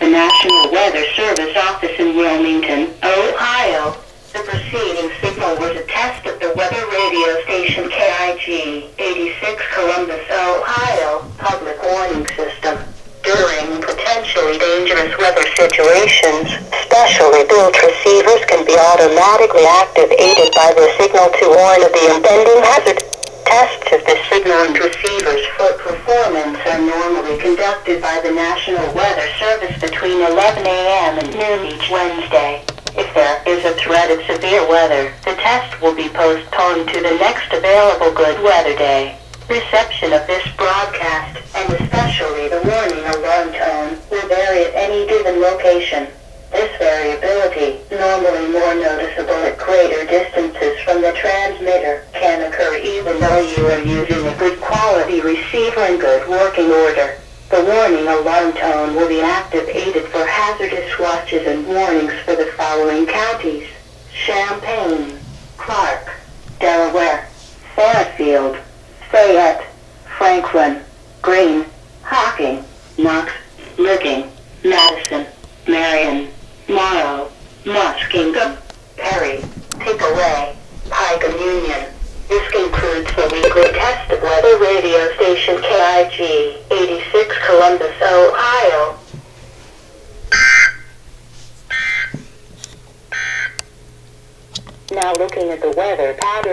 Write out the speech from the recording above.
National Weather Service office in Wilmington, Ohio. The preceding signal was a test of the weather radio station KIG 86 Columbus, Ohio public warning system. During potentially dangerous weather situations, specially built receivers can be automatically activated by the signal to warn of the impending hazard. Tests of the signal and receivers for performance are normally conducted by the National Weather Service between 11 a.m. and noon each Wednesday. If there is a threat of severe weather, the test will be postponed to the next available good weather day. Reception of this broadcast, and especially the warning alarm tone, will vary at any given location. This variability, normally more noticeable at greater distances from the transmitter, can occur even though you are using a good quality receiver in good working order. The warning alarm tone will be activated for hazardous watches and warnings for the following counties: Champaign, Clark, Delaware, Fairfield, Fayette, Franklin, Greene, Hocking, Knox, Licking, Madison, Marion, Morrow, Muskingum, Perry, Pickaway, Pike and Union. This concludes the weekly test of weather radio station KIG 86 Columbus, Ohio. Now looking at the weather pattern.